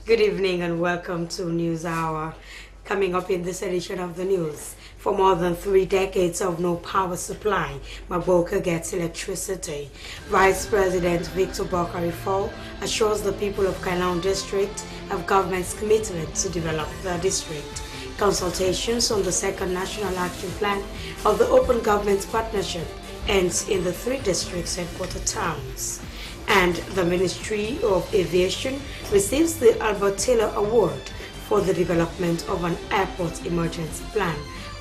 Good evening and welcome to News Hour. Coming up in this edition of the news, for more than 3 decades of no power supply, MAGBURAKA gets electricity. Vice President Victor Bokarifo assures the people of Kailan District of government's commitment to develop the district. Consultations on the second National Action Plan of the Open Government Partnership ends in the 3 districts' headquarter towns. And the Ministry of Aviation receives the Albert Taylor Award for the development of an airport emergency plan.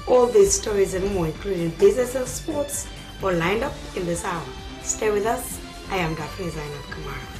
All these stories and more, including business and sports, are lined up in this hour. Stay with us. I am Daphne Zainab Kamara.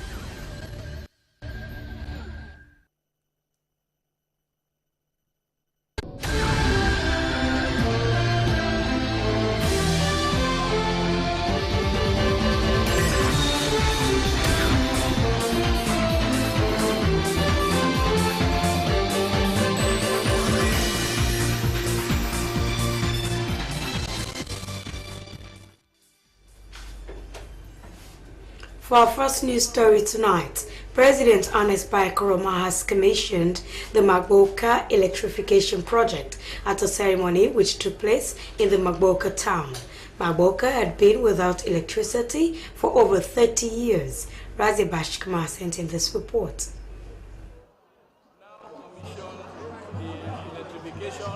For our first news story tonight, President Ernest Bai Koroma has commissioned the MAGBURAKA electrification project at a ceremony which took place in the MAGBURAKA town. MAGBURAKA had been without electricity for over 30 years. Razi Bashkama sent in this report. Now commission the electrification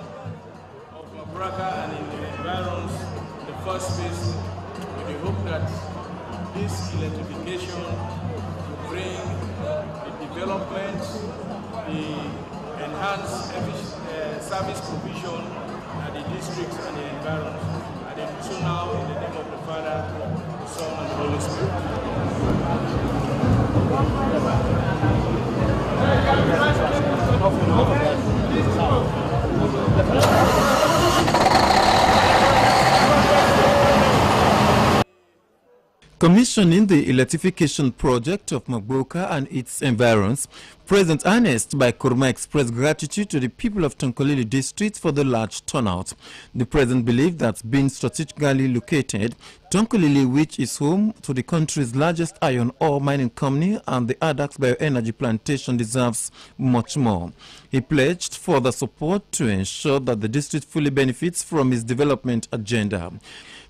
of MAGBURAKA and in the environs, the first phase, with the hope that this electrification will bring the development, the enhanced service provision at the districts and the environs. And then so now, in the name of the Father, the Son, and the Holy Spirit. Commissioning the electrification project of MAGBURAKA and its environs, President Ernest Bai Koroma expressed gratitude to the people of Tonkolili district for the large turnout. The president believed that being strategically located, Tonkolili, which is home to the country's largest iron ore mining company and the Adax bioenergy plantation, deserves much more. He pledged further support to ensure that the district fully benefits from his development agenda.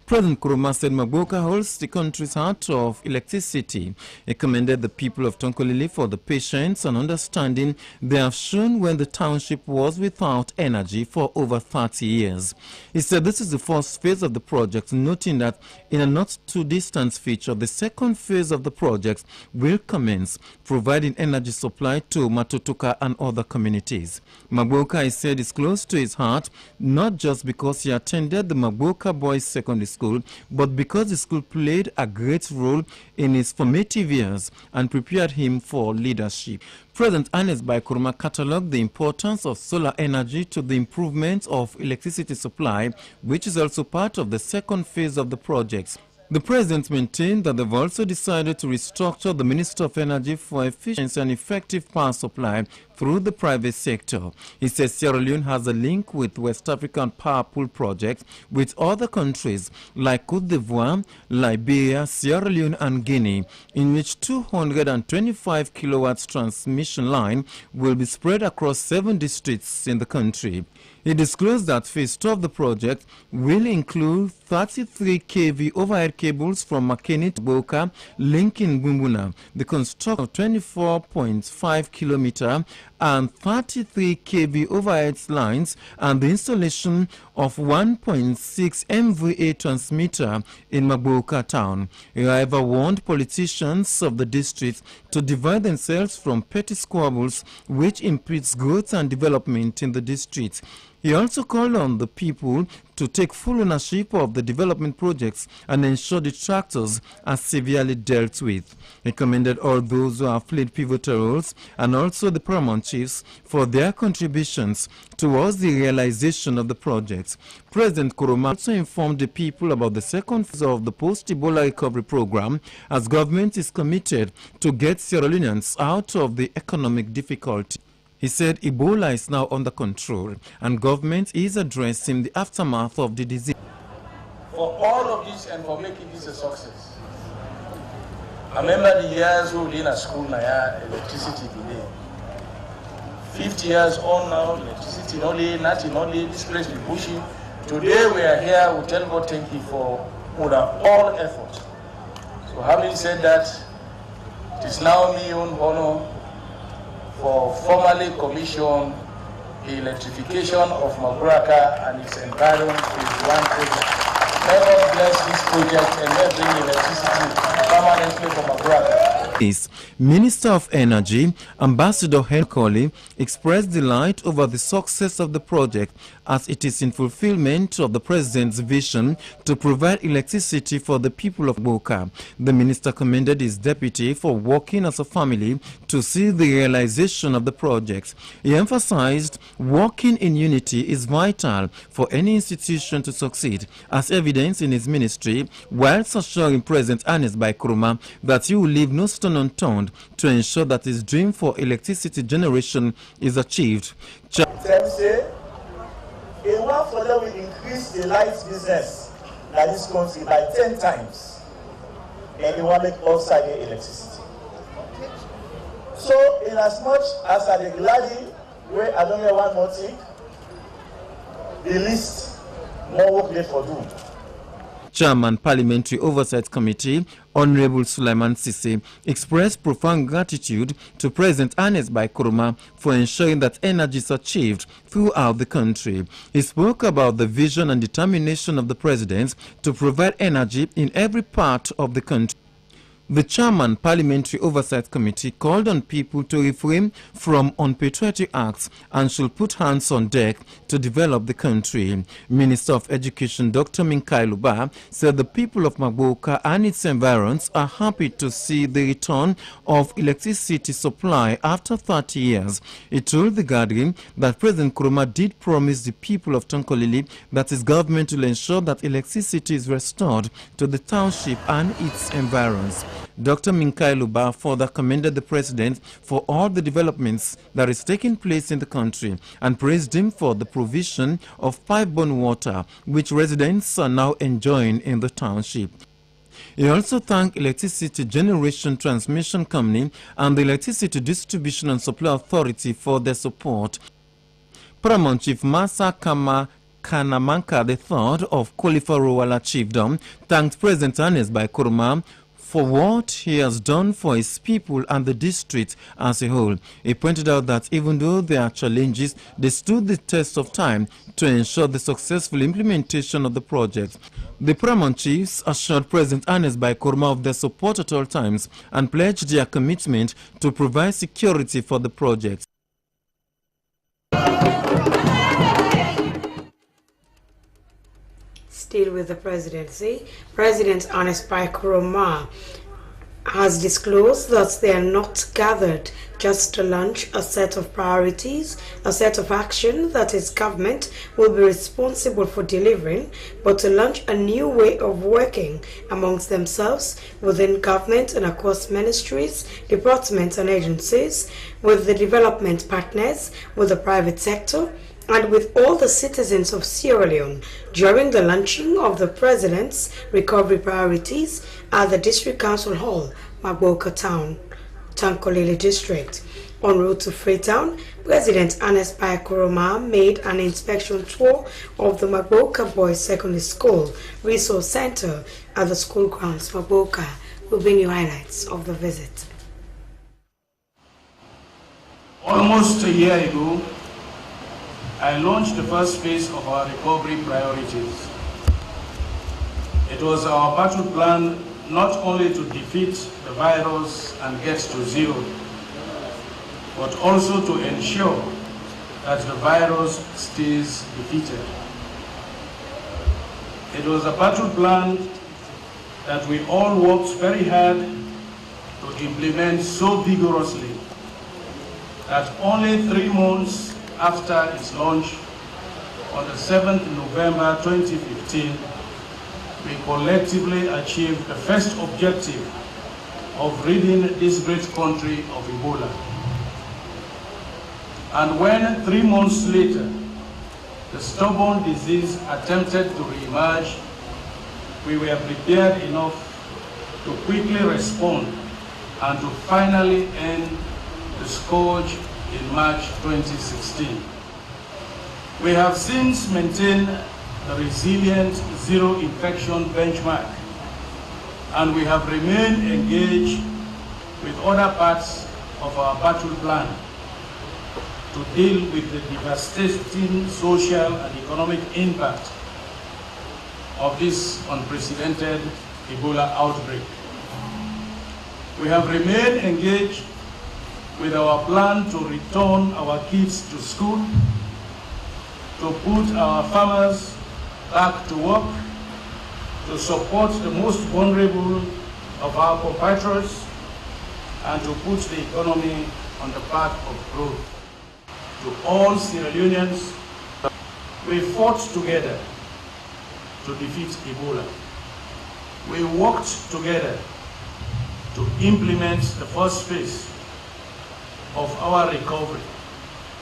President Koroma said MAGBURAKA holds the country's heart of electricity. He commended the people of Tonkolili for the patience and understanding they have shown when the township was without energy for over 30 years. He said this is the first phase of the project, noting that in a not-too-distant future, the second phase of the project will commence, providing energy supply to Matutuka and other communities. MAGBURAKA, he said, is close to his heart, not just because he attended the MAGBURAKA Boys Secondary School, but because the school played a great role in his formative years and prepared him for leadership. President Ernest Bai Koroma catalogued the importance of solar energy to the improvement of electricity supply, which is also part of the second phase of the project. The president maintained that they've also decided to restructure the Ministry of Energy for efficiency and effective power supply through the private sector. He says Sierra Leone has a link with West African Power Pool project with other countries like Cote d'Ivoire, Liberia, Sierra Leone and Guinea, in which 225 kilowatts transmission line will be spread across 7 districts in the country. He disclosed that phase 2 of the project will include 33 kV overhead cables from Makeni to Boka, linking Bumbuna, the construction of 24.5 kilometer and 33 kV overhead lines, and the installation of 1.6 MVA transmitter in MAGBURAKA town. He, however, warned politicians of the district to divide themselves from petty squabbles which impedes growth and development in the district. He also called on the people to take full ownership of the development projects and ensure the detractors are severely dealt with. He commended all those who have played pivotal roles and also the paramount chiefs for their contributions towards the realization of the project. President Koroma also informed the people about the second phase of the post-Ebola recovery program, as government is committed to get Sierra Leoneans out of the economic difficulty. He said Ebola is now under control and government is addressing the aftermath of the disease. For all of this and for making this a success, I remember the years we were in a school, electricity delay. 50 years on now, electricity nothing only, this place be bushy. Today we are here, we tell God thank you for all effort. So having said that, it is now me own honor for formally commission the electrification of MAGBURAKA and its environment with one project. Let us bless this project and let bring electricity permanently for MAGBURAKA. Minister of Energy, Ambassador Henry, expressed delight over the success of the project as it is in fulfillment of the President's vision to provide electricity for the people of MAGBURAKA. The minister commended his deputy for working as a family to see the realization of the project. He emphasized working in unity is vital for any institution to succeed, as evidenced in his ministry, whilst assuring President Ernest Bai Koroma that he will leave no stone unturned to ensure that his dream for electricity generation is achieved. They want for them will increase the light business in this country by 10 times, and they want to make outside the electricity. So, in as much as I gladly, where I don't hear one more thing, the least more work left for doing. Chairman Parliamentary Oversight Committee, Honorable Sulaiman Sisi, expressed profound gratitude to President Ernest Bai Koroma for ensuring that energy is achieved throughout the country. He spoke about the vision and determination of the President to provide energy in every part of the country. The Chairman Parliamentary Oversight Committee called on people to refrain from unpatriotic acts and should put hands on deck to develop the country. Minister of Education Dr. Minkai Luba said the people of MAGBURAKA and its environs are happy to see the return of electricity supply after 30 years. He told the gathering that President Koroma did promise the people of Tonkolili that his government will ensure that electricity is restored to the township and its environs. Dr. Minkai Luba further commended the President for all the developments that is taking place in the country and praised him for the provision of pipe-borne water, which residents are now enjoying in the township. He also thanked Electricity Generation Transmission Company and the Electricity Distribution and Supply Authority for their support. Paramount Chief Masa Kanamanka III of Kwalifarowala Chiefdom thanked President Ernest Bai Koroma for what he has done for his people and the district as a whole. He pointed out that even though there are challenges, they stood the test of time to ensure the successful implementation of the project. The Paramount Chiefs assured President Ernest Bai Koroma of their support at all times and pledged their commitment to provide security for the project. Still with the presidency, President Ernest Bai Koroma has disclosed that they are not gathered just to launch a set of priorities, a set of action that his government will be responsible for delivering, but to launch a new way of working amongst themselves within government and across ministries, departments and agencies, with the development partners, with the private sector, and with all the citizens of Sierra Leone during the launching of the President's recovery priorities at the District Council Hall, MAGBURAKA Town, Tonkolili District. En route to Freetown, President Ernest Bai Koroma made an inspection tour of the MAGBURAKA Boys Secondary School Resource Center at the school grounds. MAGBURAKA will bring you highlights of the visit. Almost a year ago, I launched the first phase of our recovery priorities. It was our battle plan not only to defeat the virus and get to zero, but also to ensure that the virus stays defeated. It was a battle plan that we all worked very hard to implement so vigorously that only 3 months after its launch, on the 7th November 2015, we collectively achieved the first objective of ridding this great country of Ebola. And when 3 months later, the stubborn disease attempted to re-emerge, we were prepared enough to quickly respond and to finally end the scourge in March 2016. We have since maintained the resilient zero infection benchmark, and we have remained engaged with other parts of our battle plan to deal with the devastating social and economic impact of this unprecedented Ebola outbreak. We have remained engaged with our plan to return our kids to school, to put our farmers back to work, to support the most vulnerable of our compatriots, and to put the economy on the path of growth. To all Sierra Leoneans, we fought together to defeat Ebola. We worked together to implement the first phase of our recovery,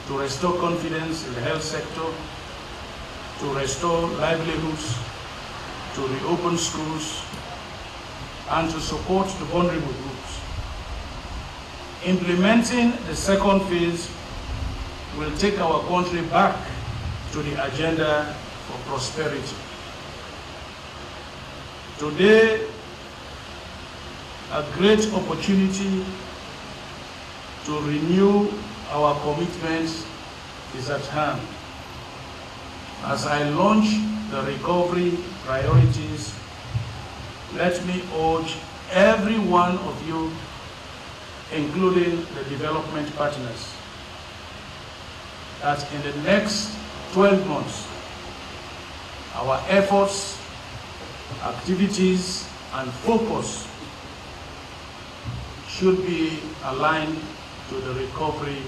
to restore confidence in the health sector, to restore livelihoods, to reopen schools, and to support the vulnerable groups. Implementing the second phase will take our country back to the agenda for prosperity. Today, a great opportunity to renew our commitments is at hand. As I launch the recovery priorities, let me urge every one of you, including the development partners, that in the next 12 months, our efforts, activities, and focus should be aligned to the recovery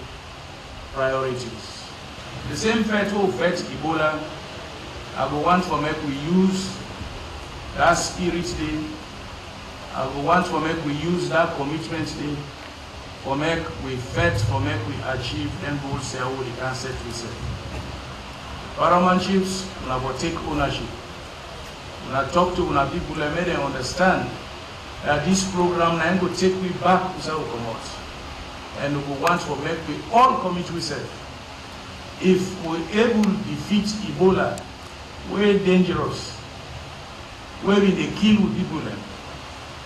priorities. The same fight to fight Ebola, I go want to make we use that spirit day. I go want to make we use that commitment day for make we fight, for make we achieve them goals here with the cancer research. Paramount chiefs, we will take ownership. When I talk to people, I make them understand that this program now will take me back to South Kamara. And we want to make we all commit ourselves. If we're able to defeat Ebola, we're dangerous, where we they kill people.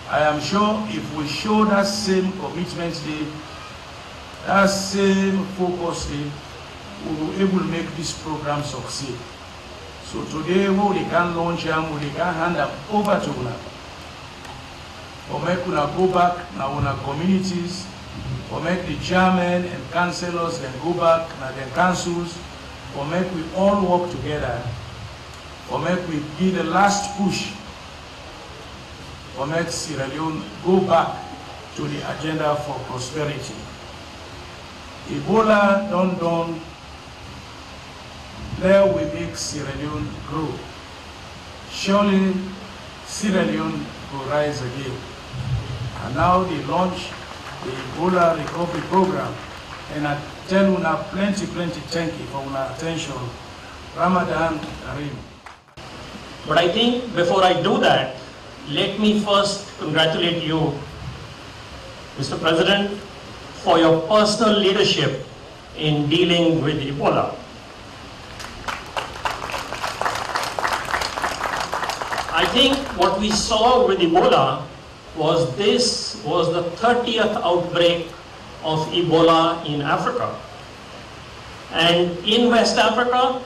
I am sure if we show that same commitment day, that same focus day, we will be able to make this program succeed. So today, we can launch them, we can hand them over to us. For make una go back now in our communities, for make the chairman and councillors then go back now their councils, for make we all work together, for make we give the last push, for make Sierra Leone go back to the agenda for prosperity. Ebola don't there we make Sierra Leone grow. Surely Sierra Leone will rise again. And now they launch the Ebola recovery program. And I tell you now plenty thank you for your attention. Ramadan Kareem. But I think before I do that, let me first congratulate you, Mr. President, for your personal leadership in dealing with Ebola. I think what we saw with Ebola was this was the 30th outbreak of Ebola in Africa. And in West Africa,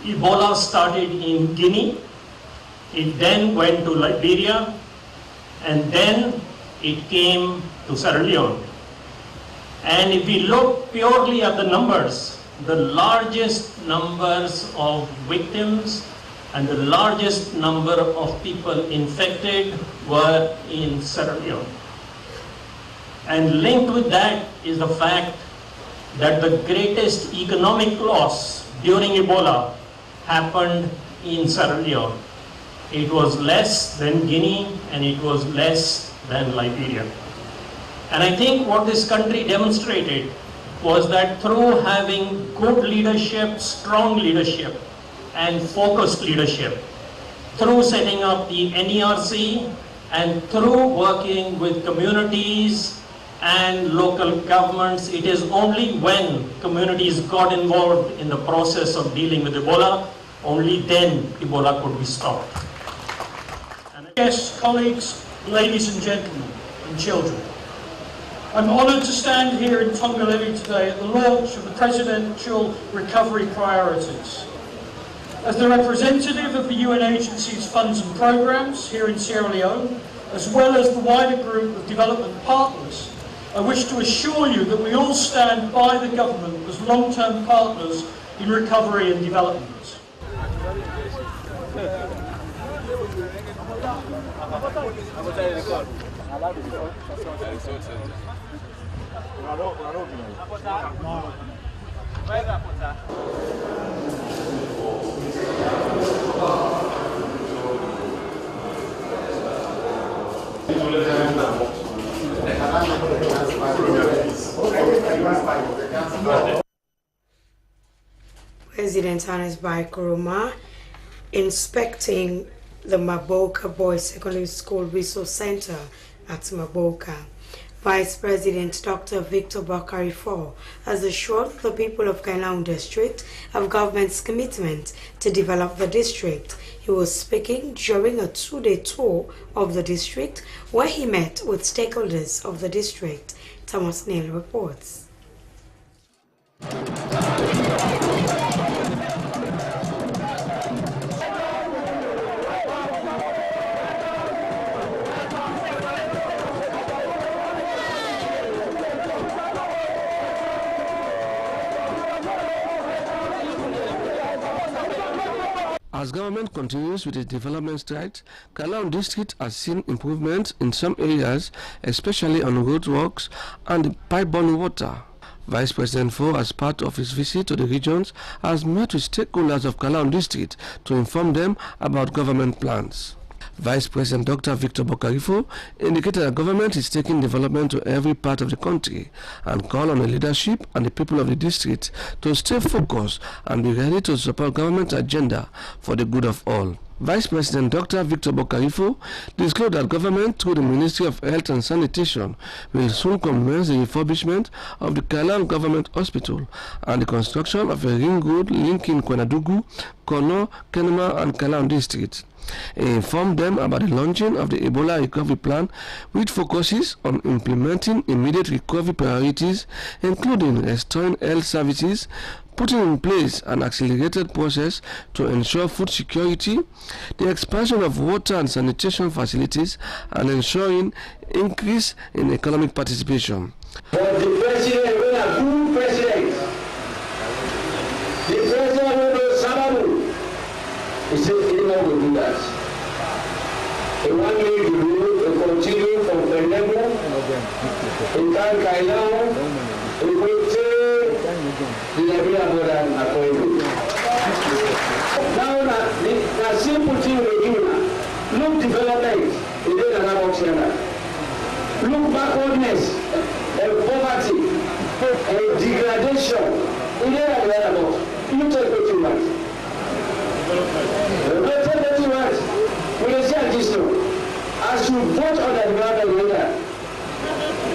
Ebola started in Guinea, it then went to Liberia, and then it came to Sierra Leone. And if we look purely at the numbers, the largest numbers of victims and the largest number of people infected were in Sierra Leone. And linked with that is the fact that the greatest economic loss during Ebola happened in Sierra Leone. It was less than Guinea and it was less than Liberia. And I think what this country demonstrated was that through having good leadership, strong leadership, and focused leadership, through setting up the NERC and through working with communities and local governments. It is only when communities got involved in the process of dealing with Ebola, only then Ebola could be stopped. Yes, colleagues, ladies and gentlemen, and children. I'm honoured to stand here in Tongolele today at the launch of the Presidential Recovery Priorities. As the representative of the UN agency's funds and programmes here in Sierra Leone, as well as the wider group of development partners, I wish to assure you that we all stand by the government as long-term partners in recovery and development. President Hannes Baikoroma inspecting the MAGBURAKA Boys Secondary School Resource Center at MAGBURAKA. Vice President Dr. Victor Bakarifo has assured the people of Kailaun District of government's commitment to develop the district. He was speaking during a two-day tour of the district where he met with stakeholders of the district. Thomas Neal reports. As government continues with its development strides, Kailaun District has seen improvements in some areas, especially on roadworks and pipe-borne water. Vice President Fo, as part of his visit to the regions, has met with stakeholders of Kailaun District to inform them about government plans. Vice President Dr. Victor Bakarifo indicated that government is taking development to every part of the country and called on the leadership and the people of the district to stay focused and be ready to support government agenda for the good of all. Vice President Dr. Victor Bakarifo disclosed that government through the Ministry of Health and Sanitation will soon commence the refurbishment of the Kailaun Government Hospital and the construction of a ring road linking Kwenadugu, Kono, Kenema and Kailaun districts. He informed them about the launching of the Ebola recovery plan, which focuses on implementing immediate recovery priorities, including restoring health services, putting in place an accelerated process to ensure food security, the expansion of water and sanitation facilities, and ensuring increase in economic participation. But the president will a good president. The president will Sababu. He said he didn't want to do that. He wanted me to do to continue from Kwenadugu, in Kailaun, in Kwete, now the simple thing we do now, look development, it is another option. Look backwardness, and poverty, and degradation, it is another option. You take what you want. You take what you want. We will say this now. As you vote on the development leader,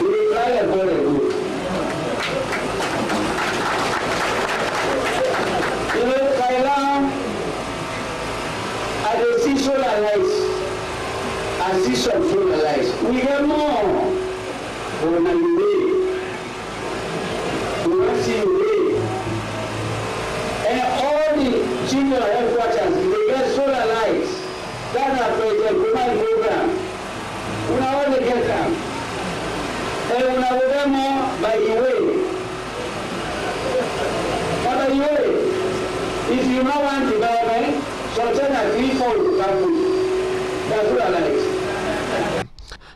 you will try and vote and good. As the seashore lies, as seashore full lies, we have more. For my way, we want to see way. And all the junior headquarters, they get solar lights. That's our command program. We now want to get them. And we now get more by the way. By the way. If you don't want development, so turn a 3-4 that's what I like.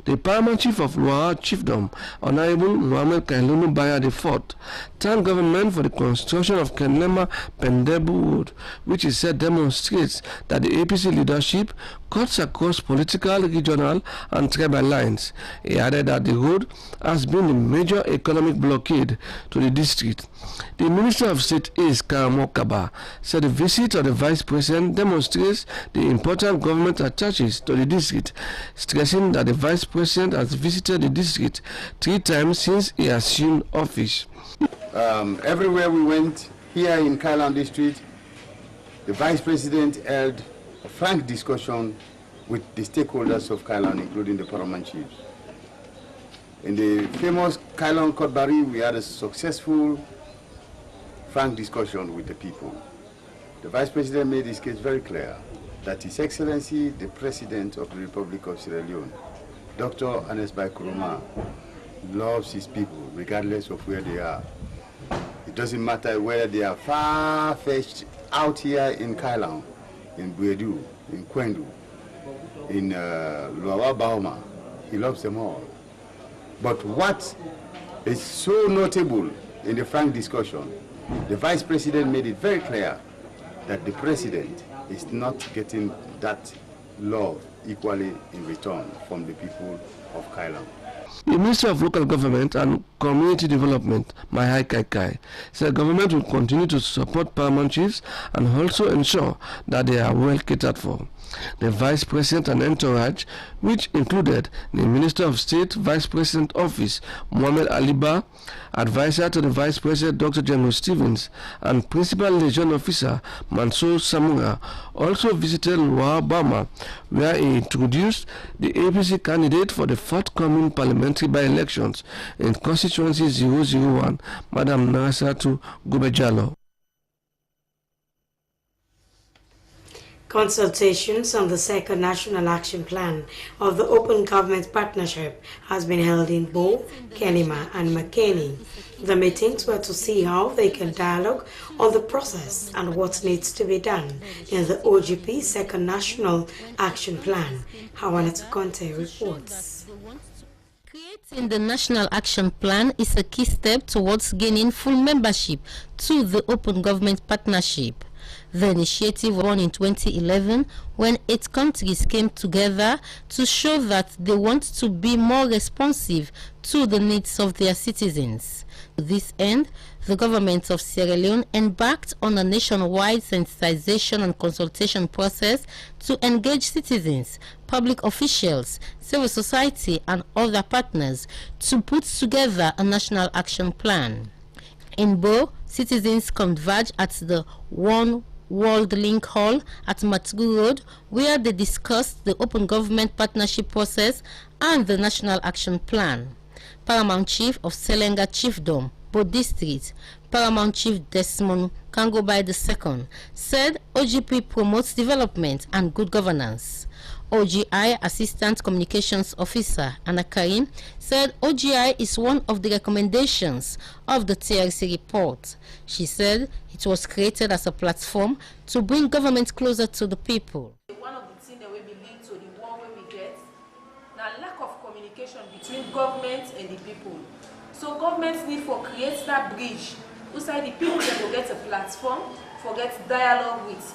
The paramount chief of Luar Chiefdom, Honorable Muhammad Kailunu Baya IV, thanked government for the construction of Kenema Pendebu Road, which he said demonstrates that the APC leadership cuts across political, regional and tribal lines. He added that the road has been a major economic blockade to the district. The Minister of State is Kamara said the visit of the Vice President demonstrates the important government attaches to the district, stressing that the Vice President has visited the district 3 times since he assumed office. Everywhere we went, here in Kailan district, the Vice President held a frank discussion with the stakeholders of Kailan, including the paramount chiefs. In the famous Kailan Kotbari, we had a successful, frank discussion with the people. The Vice President made his case very clear that His Excellency, the President of the Republic of Sierra Leone, Dr. Ernest Bai Koroma, loves his people regardless of where they are. It doesn't matter whether they are far-fetched out here in Kailan, in Buedu, in Kwendu, in Luawa Baoma. He loves them all. But what is so notable in the frank discussion, the Vice President made it very clear that the President is not getting that love equally in return from the people of Kailan. The Minister of Local Government and Community Development, Mahai Kaikai, said government will continue to support paramount chiefs and also ensure that they are well catered for. The Vice President and entourage, which included the Minister of State, Vice President Office, Mohamed Aliba, Advisor to the Vice President, Dr. General Stevens, and Principal Liaison Officer, Mansour Samura, also visited Luawa Bama, where he introduced the APC candidate for the forthcoming parliamentary by-elections in Constituency 001, Madam Narasatu Gubejalo. Consultations on the second National Action Plan of the Open Government Partnership has been held in Bo, Kenema and Makeni. The meetings were to see how they can dialogue on the process and what needs to be done in the OGP second National Action Plan. Hawanatu Conte reports. Creating the National Action Plan is a key step towards gaining full membership to the Open Government Partnership. The initiative was born in 2011 when 8 countries came together to show that they want to be more responsive to the needs of their citizens. To this end, the government of Sierra Leone embarked on a nationwide sensitization and consultation process to engage citizens, public officials, civil society and other partners to put together a national action plan. In Bo, citizens converged at the One World Link Hall at Matgu Road, where they discussed the Open Government Partnership process and the National Action Plan. Paramount Chief of Selenga Chiefdom, Bo District, Paramount Chief Desmond Kangobai II, said OGP promotes development and good governance. OGI Assistant Communications Officer Anna Karim said OGI is one of the recommendations of the TRC report. She said it was created as a platform to bring government closer to the people. One of the things that we believe to the war we get, now lack of communication between government and the people. So governments need to create that bridge inside the people that will get a platform, forget dialogue with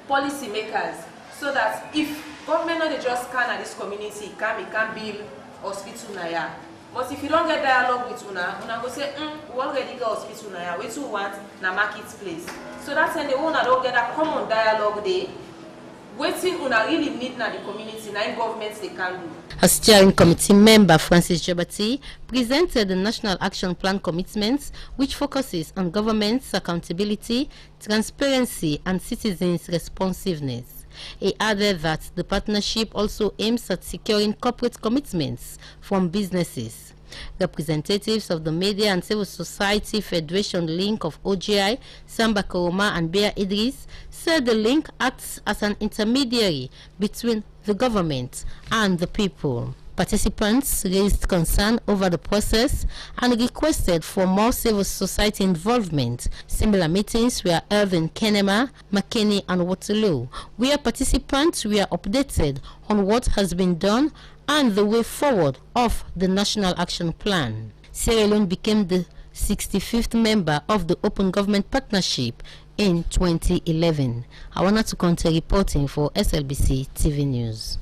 policy makers. So that if government not just can at this community, can build hospital naya. But if you don't get dialogue with una go say, we already got hospital naya, we too want na marketplace. So that's when the owner don't get a common dialogue there. Waiting una really need na the community, na in governments they can do. A steering committee member, Francis Jabati, presented the National Action Plan commitments, which focuses on government's accountability, transparency, and citizens' responsiveness. He added that the partnership also aims at securing corporate commitments from businesses. Representatives of the Media and Civil Society Federation link of OGI, Samba Koroma and Bea Idris, said the link acts as an intermediary between the government and the people. Participants raised concern over the process and requested for more civil society involvement. Similar meetings were held in Kenema, Makeni and Waterloo, where participants were updated on what has been done and the way forward of the National Action Plan. Sierra Leone became the 65th member of the Open Government Partnership in 2011. I wanted to continue reporting for SLBC TV News.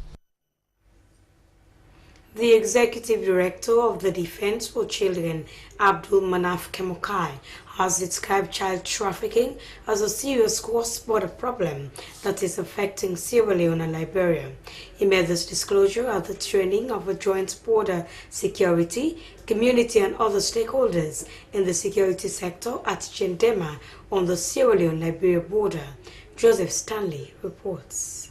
The Executive Director of the Defense for Children, Abdul Manaf Kemokai, has described child trafficking as a serious cross-border problem that is affecting Sierra Leone and Liberia. He made this disclosure at the training of a joint border security, community and other stakeholders in the security sector at Gendema on the Sierra Leone-Liberia border. Joseph Stanley reports.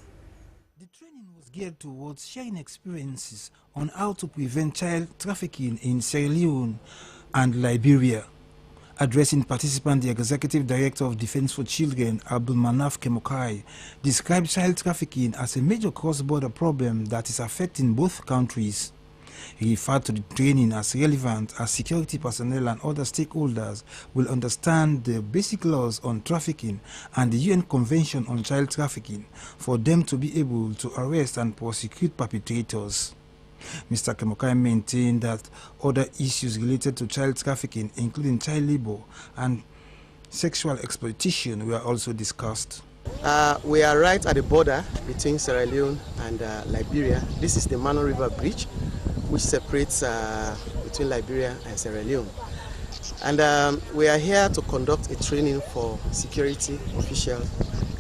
The training was geared towards sharing experiences on how to prevent child trafficking in Sierra Leone and Liberia. Addressing participants, the Executive Director of Defense for Children, Abdul Manaf Kemokai, described child trafficking as a major cross-border problem that is affecting both countries. He referred to the training as relevant as security personnel and other stakeholders will understand the basic laws on trafficking and the UN Convention on Child Trafficking for them to be able to arrest and prosecute perpetrators. Mr. Kemokai maintained that other issues related to child trafficking, including child labor and sexual exploitation, were also discussed. We are right at the border between Sierra Leone and Liberia. This is the Mano River Bridge, which separates between Liberia and Sierra Leone. And we are here to conduct a training for security officials,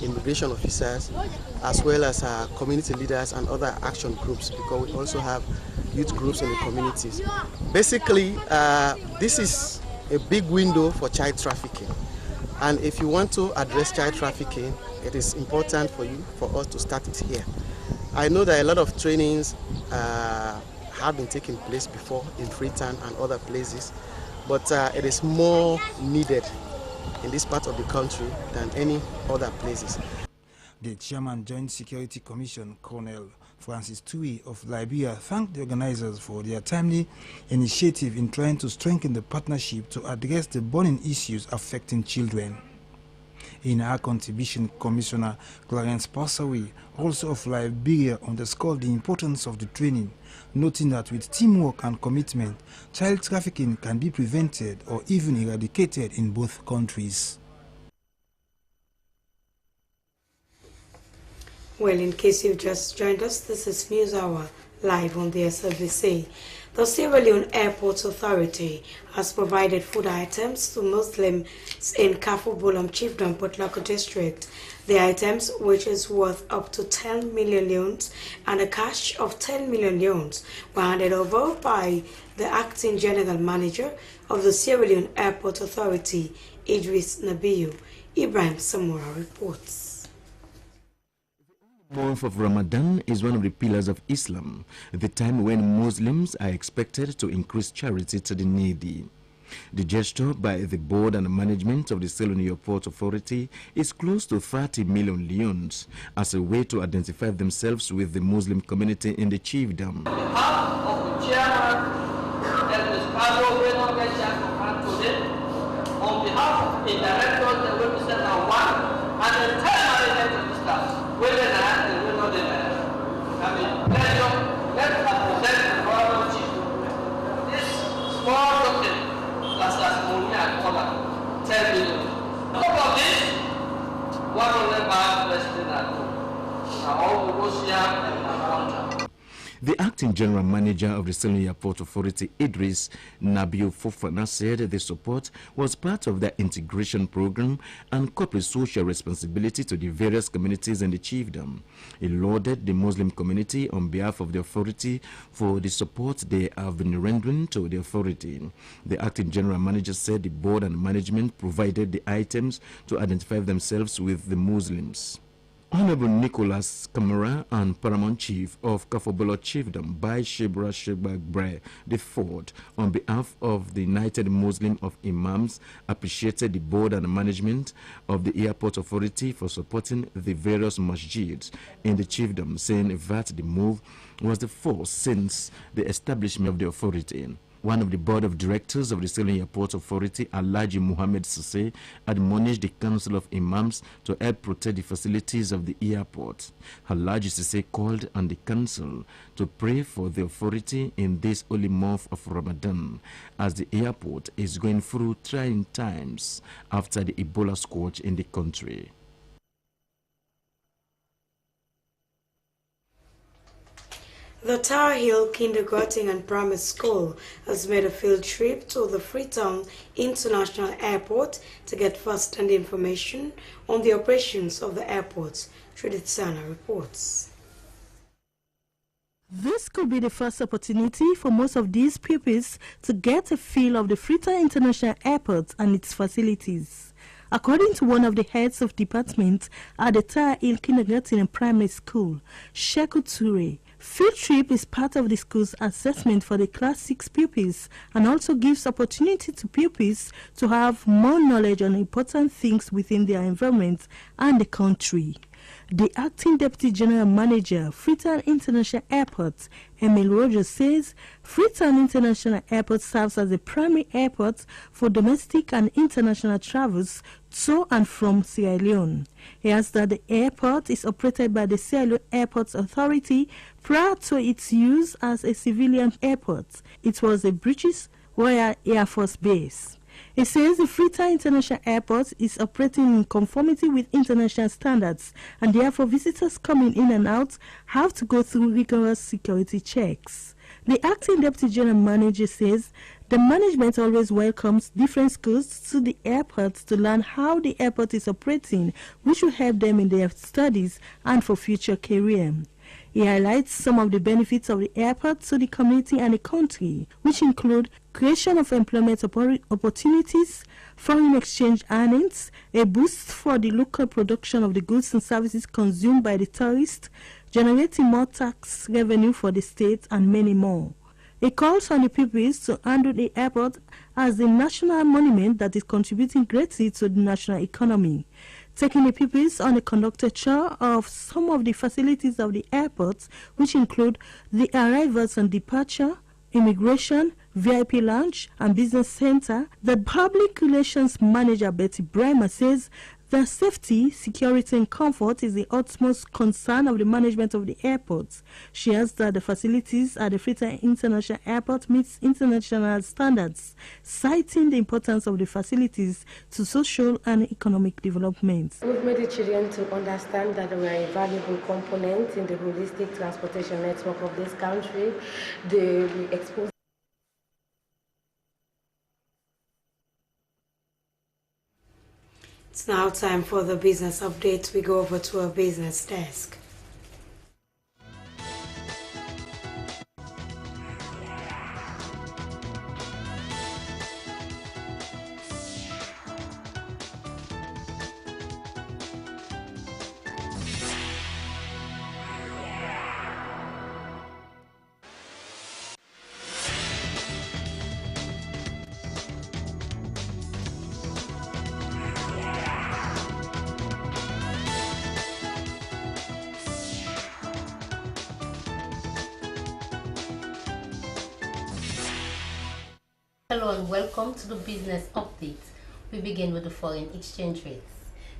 immigration officers, as well as community leaders and other action groups, because we also have youth groups in the communities. Basically, this is a big window for child trafficking. And if you want to address child trafficking, it is important for us to start it here. I know that a lot of trainings have been taking place before in Freetown and other places, but it is more needed in this part of the country than any other places. The Chairman Joint Security Commission, Colonel Francis Tui of Liberia, thanked the organizers for their timely initiative in trying to strengthen the partnership to address the burning issues affecting children. In her contribution, Commissioner Clarence Passawi, also of Liberia, underscored the importance of the training, noting that with teamwork and commitment, child trafficking can be prevented or even eradicated in both countries. Well, in case you've just joined us, this is News Hour live on the SLBC. The Sierra Leone Airport Authority has provided food items to Muslims in Kafubulam Chiefdom, Potlako District. The items, which is worth up to 10 million leones and a cash of 10 million leones, were handed over by the Acting General Manager of the Sierra Leone Airport Authority, Idris Nabiyu. Ibrahim Samura reports. The month of Ramadan is one of the pillars of Islam, the time when Muslims are expected to increase charity to the needy. The gesture by the board and management of the Sierra Leone Airport Authority is close to 30 million leones as a way to identify themselves with the Muslim community in the chiefdom. On behalf of the chairman and the Sparo, we don't get chance to come today. On behalf of the directors that represent our one and the entire management of the staff, whether they are and whether not they are. I mean, let us present the Royal Chief. This small document that's money and color, 10 million. On top of this, one of them are president at home. Now all the Russia and Kamara. The acting general manager of the Sierra Leone Airport Authority, Idris Nabiyu Fofana, said the support was part of their integration program and corporate social responsibility to the various communities in the chiefdom. He lauded the Muslim community on behalf of the authority for the support they have been rendering to the authority. The acting general manager said the board and management provided the items to identify themselves with the Muslims. Honorable Nicholas Kamara and Paramount Chief of Kafobolo Chiefdom by Shebra Shebagbre IV, on behalf of the United Muslim of Imams, appreciated the board and management of the Airport Authority for supporting the various masjids in the chiefdom, saying that the move was the first since the establishment of the authority. One of the board of directors of the Salon Airport Authority, Alhaji Muhammad Sise, admonished the Council of Imams to help protect the facilities of the airport. Alhaji Sise called on the council to pray for the authority in this holy month of Ramadan, as the airport is going through trying times after the Ebola scourge in the country. The Tower Hill Kindergarten and Primary School has made a field trip to the Freetown International Airport to get first-hand information on the operations of the airport. Traditsana reports. This could be the first opportunity for most of these pupils to get a feel of the Freetown International Airport and its facilities. According to one of the heads of department at the Tower Hill Kindergarten and Primary School, Sheku Ture, field trip is part of the school's assessment for the Class 6 pupils and also gives opportunity to pupils to have more knowledge on important things within their environment and the country. The acting Deputy General Manager, Freetown International Airport, Emil Rogers, says Freetown International Airport serves as a primary airport for domestic and international travels to and from Sierra Leone. He adds that the airport is operated by the Sierra Leone Airports Authority prior to its use as a civilian airport. It was a British Royal Air Force base. He says the Freetown International Airport is operating in conformity with international standards, and therefore visitors coming in and out have to go through rigorous security checks. The acting Deputy General Manager says the management always welcomes different schools to the airport to learn how the airport is operating, which will help them in their studies and for future career. He highlights some of the benefits of the airport to the community and the country, which include creation of employment opportunities, foreign exchange earnings, a boost for the local production of the goods and services consumed by the tourists, generating more tax revenue for the state, and many more. He calls on the pupils to handle the airport as a national monument that is contributing greatly to the national economy. Taking the pupils on a conducted tour of some of the facilities of the airport, which include the arrivals and departure, immigration, VIP lounge, and business center, the public relations manager Betty Bremer says the safety, security, and comfort is the utmost concern of the management of the airport. She adds that the facilities at the Freetown International Airport meets international standards, citing the importance of the facilities to social and economic development. We've made the children to understand that we are a valuable component in the holistic transportation network of this country. We expose. It's now time for the business update. We go over to our business desk. Hello and welcome to the business update. We begin with the foreign exchange rates.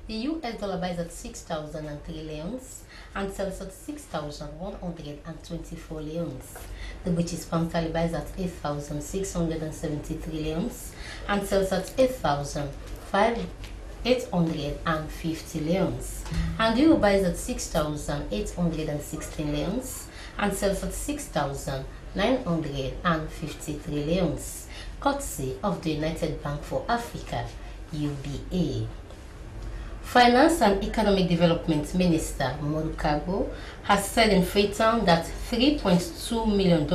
The US dollar buys at 6,003 leons and sells at 6,124 leons. The British pound sterling buys at 8,673 leons and sells at 8,850 leons. And the euro buys at 6,816 leons and sells at 6,953 leons. Courtesy of the United Bank for Africa, UBA. Finance and Economic Development Minister MAGBURAKA has said in Freetown that $3.2 million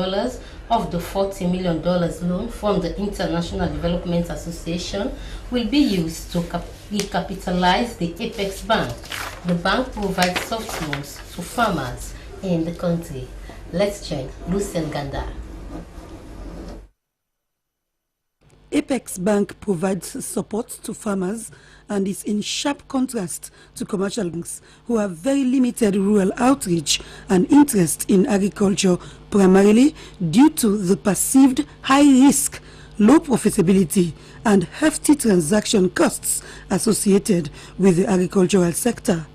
of the $40 million loan from the International Development Association will be used to recapitalize the Apex Bank. The bank provides soft loans to farmers in the country. Let's join Lucien Ganda. Apex Bank provides support to farmers and is in sharp contrast to commercial banks who have very limited rural outreach and interest in agriculture, primarily due to the perceived high risk, low profitability and hefty transaction costs associated with the agricultural sector.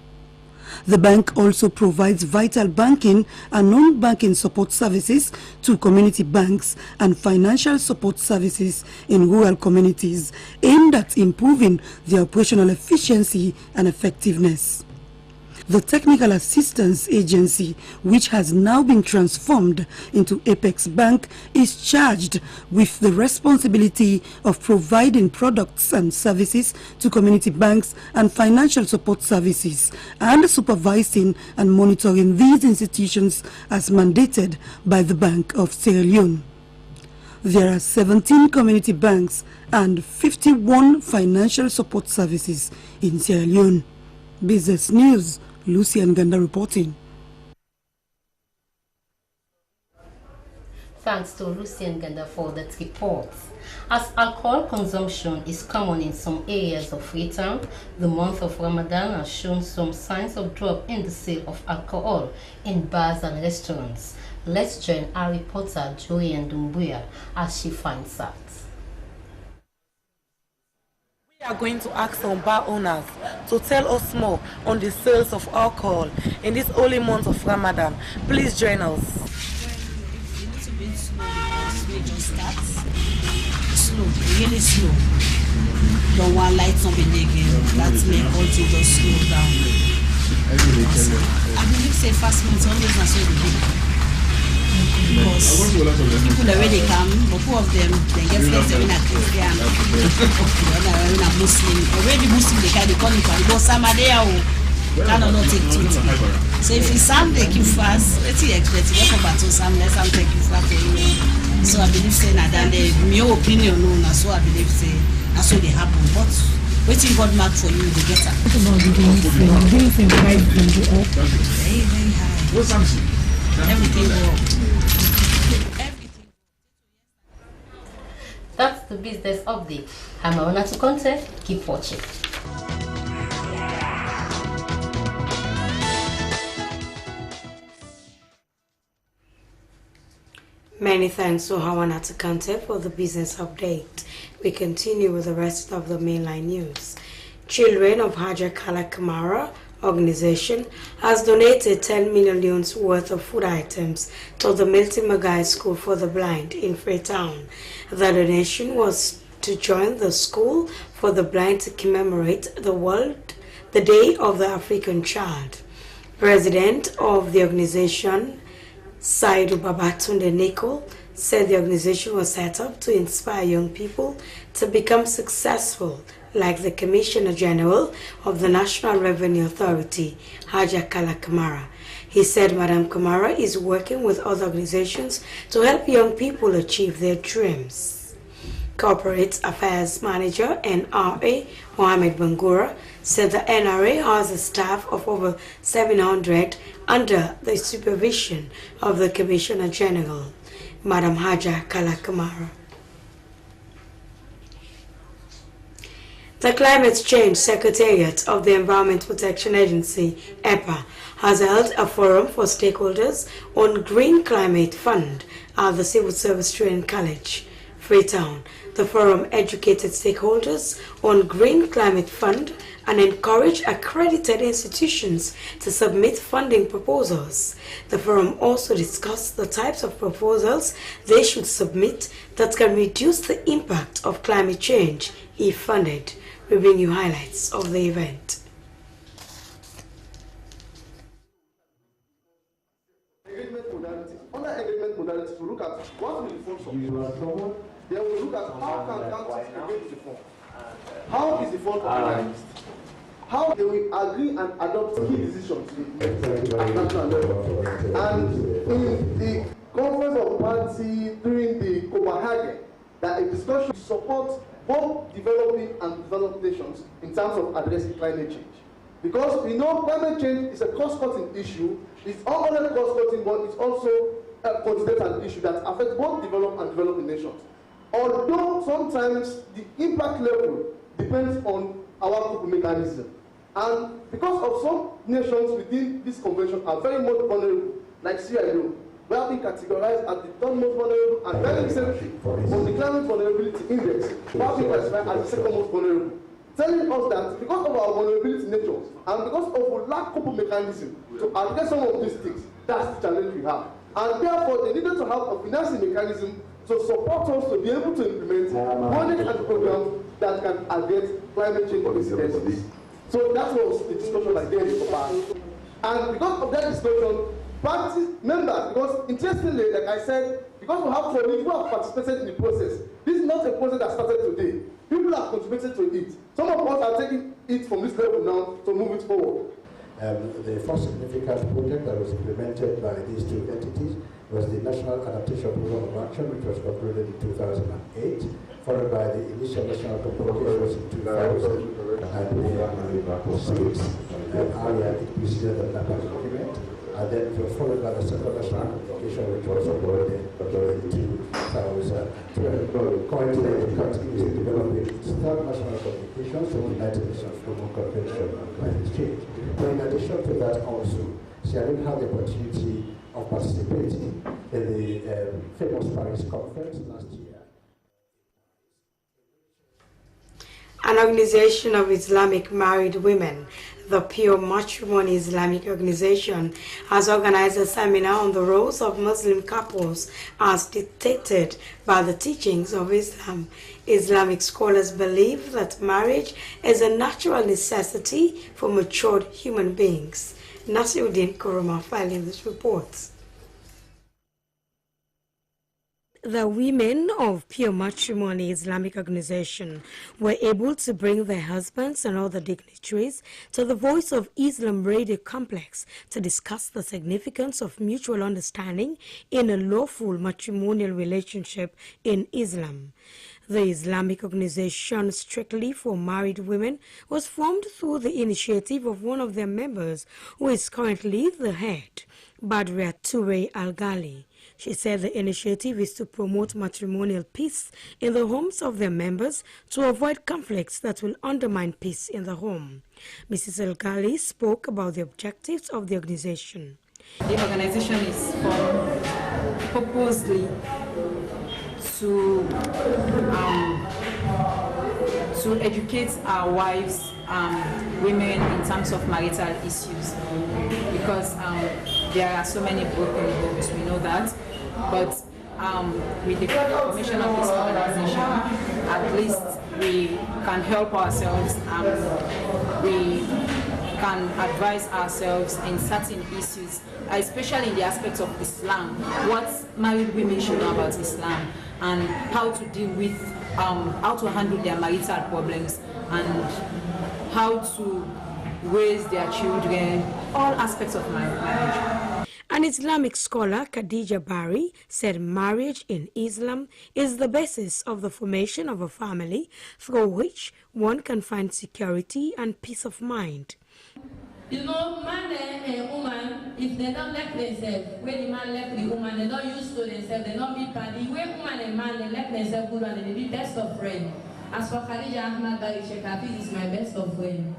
The bank also provides vital banking and non-banking support services to community banks and financial support services in rural communities aimed at improving their operational efficiency and effectiveness. The Technical Assistance Agency, which has now been transformed into Apex Bank, is charged with the responsibility of providing products and services to community banks and financial support services, and supervising and monitoring these institutions as mandated by the Bank of Sierra Leone. There are 17 community banks and 51 financial support services in Sierra Leone. Business News, Lucy Nganda reporting. Thanks to Lucy Nganda for that report. As alcohol consumption is common in some areas of Freetown, the month of Ramadan has shown some signs of drop in the sale of alcohol in bars and restaurants. Let's join our reporter Joanne Dumbuya as she finds out. We are going to ask some bar owners to tell us more on the sales of alcohol in this holy month of Ramadan. Please join us. A little bit slow because we just start. Slow, really slow. Don't want lights on again. That's make all to just slow down. I believe say fast months always not so big. Because people already come, but two of them they get friends in a Christian, the other in a Muslim. Already Muslim they call it and go Samadea cannot take two. So if you Sam take you fast, let's see expect you go back to Sam, let Sam take you fast anyway. So I believe say that my opinion no, so I believe say that's what they happen. But waiting God mark for you the better. Very, very high. Everything go up. That's the business update. I'm Arona to content. Keep watching. Many thanks to Hawana Kante for the business update. We continue with the rest of the mainline news. Children of Haja Kala Kamara organization has donated 10 million worth of food items to the Milton Magai School for the Blind in Freetown. The donation was to join the School for the Blind to commemorate the Day of the African Child. President of the organization, Saidu Babatunde Nicol, said the organization was set up to inspire young people to become successful, like the Commissioner General of the National Revenue Authority, Haja Kala Kamara. He said Madam Kamara is working with other organizations to help young people achieve their dreams. Corporate Affairs Manager NRA Mohamed Bangura said the NRA has a staff of over 700 under the supervision of the Commissioner General, Madam Haja Kala Kamara. The Climate Change Secretariat of the Environment Protection Agency, EPA, has held a forum for stakeholders on Green Climate Fund at the Civil Service Training College, Freetown. The forum educated stakeholders on Green Climate Fund and encouraged accredited institutions to submit funding proposals. The forum also discussed the types of proposals they should submit that can reduce the impact of climate change if funded. We bring you highlights of the event. Under engagement modalities, we look at what will the fund support. Then we look at how can councils engage the fund. How is the fund organized? How they will agree and adopt key decisions at national level. And in the conference of party during the Copenhagen, that a discussion support both developing and developed nations in terms of addressing climate change. Because we know climate change is a cost-cutting issue. It's not only cost-cutting, but it's also a continental issue that affects both developed and developing nations. Although sometimes the impact level depends on our coping mechanism. And because of some nations within this convention are very much vulnerable, like Sierra Leone, we have been categorized as the third most vulnerable, and very recently, on the Climate Vulnerability Index, we have been classified as the second most vulnerable, telling us that because of our vulnerability natures, and because of our lack of mechanism to address some of these things, that's the challenge we have. And therefore, they needed to have a financing mechanism to support us to be able to implement projects and programs that can address climate change incidences. So that was the discussion like there in the past. And because of that discussion, party members, because interestingly, like I said, because we have colleagues who have participated in the process, this is not a process that started today. People have contributed to it. Some of us are taking it from this level now to move it forward. The first significant project that was implemented by these two entities was the National Adaptation Program of Action, which was concluded in 2008, followed by the initial national communications in 2000, and the 6 area it preceded the NAPA's document, and then it was followed by the second national communication, which was awarded in 2012. Currently, the country is developing its third national communication to the United Nations Global Convention on Climate Change. But in addition to that also, Sierra Leone had the opportunity of participating in the famous Paris conference last year. An organization of Islamic married women, the Pure Matrimony Islamic Organization, has organized a seminar on the roles of Muslim couples as dictated by the teachings of Islam. Islamic scholars believe that marriage is a natural necessity for matured human beings. Nasiruddin Kuruma filing this report. The women of Pure Matrimony Islamic Organization were able to bring their husbands and other dignitaries to the Voice of Islam Radio Complex to discuss the significance of mutual understanding in a lawful matrimonial relationship in Islam. The Islamic Organization Strictly for Married Women was formed through the initiative of one of their members, who is currently the head, Badria Toure Al-Ghali. She said the initiative is to promote matrimonial peace in the homes of their members to avoid conflicts that will undermine peace in the home. Mrs. Al-Ghali spoke about the objectives of the organization. The organization is formed purposely to educate our wives, women, in terms of marital issues, because there are so many broken homes, we know that, but with the formation of this organization, at least we can help ourselves, we can advise ourselves in certain issues, especially in the aspects of Islam, what married women should know about Islam, and how to deal with, how to handle their marital problems, and how to raise their children, all aspects of marriage. An Islamic scholar, Khadija Bari, said marriage in Islam is the basis of the formation of a family through which one can find security and peace of mind. You know, man and woman, if they don't like themselves, when the man left the woman, they don't use to themselves, they don't be party. When woman and man, they like themselves good and they be best of friends. As for Khadija Ahmad Bari Shekafi is my best of friend.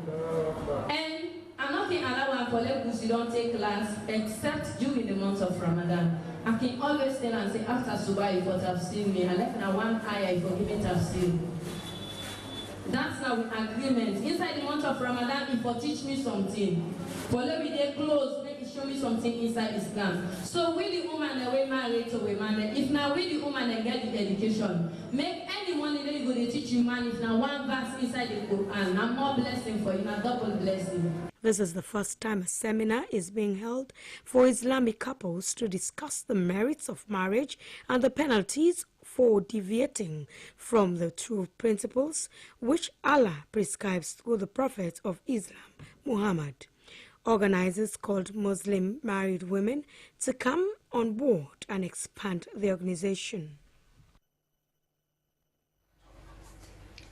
And I'm not in allowance for levels you don't take class except during the month of Ramadan. I can always tell and say after Subah you got have seen me. I left now one eye I forgive it have seen. That's our agreement. Inside the month of Ramadan, if you teach me something, for let me day close, make it show me something inside Islam. So we the woman that we married to a man, if now we the woman that get the education, make any money that you go to teach you man, if now one verse inside the Quran, I'm more blessing for you, a double blessing. This is the first time a seminar is being held for Islamic couples to discuss the merits of marriage and the penalties for deviating from the true principles which Allah prescribes through the Prophet of Islam, Muhammad. Organizers called Muslim married women to come on board and expand the organization.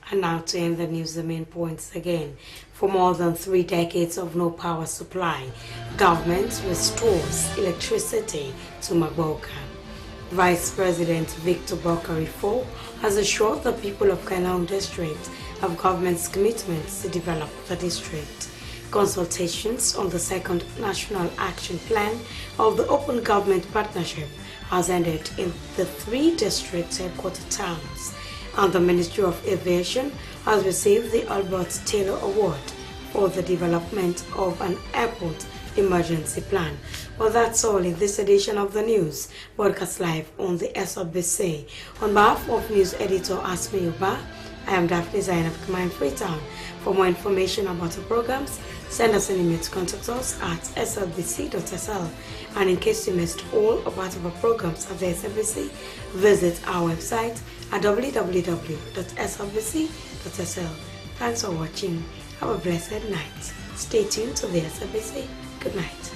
And now to end the news, the main points again. For more than 3 decades of no power supply, government restores electricity to MAGBURAKA. Vice President Victor Bokarifo has assured the people of Kailaun district of government's commitment to develop the district. Consultations on the second National Action Plan of the Open Government Partnership has ended in the 3 district headquarter towns, and the Ministry of Aviation has received the Albert Taylor Award for the development of an airport emergency plan. Well, that's all in this edition of the news, broadcast live on the SRBC. On behalf of news editor Asmi Yuba, I am Daphne Zainab in Freetown. For more information about the programs, send us an email to contact us at slbc.sl. And in case you missed all or part of our programs at the SLBC, visit our website at www.slbc.sl. Thanks for watching. Have a blessed night. Stay tuned to the SLBC. Good night.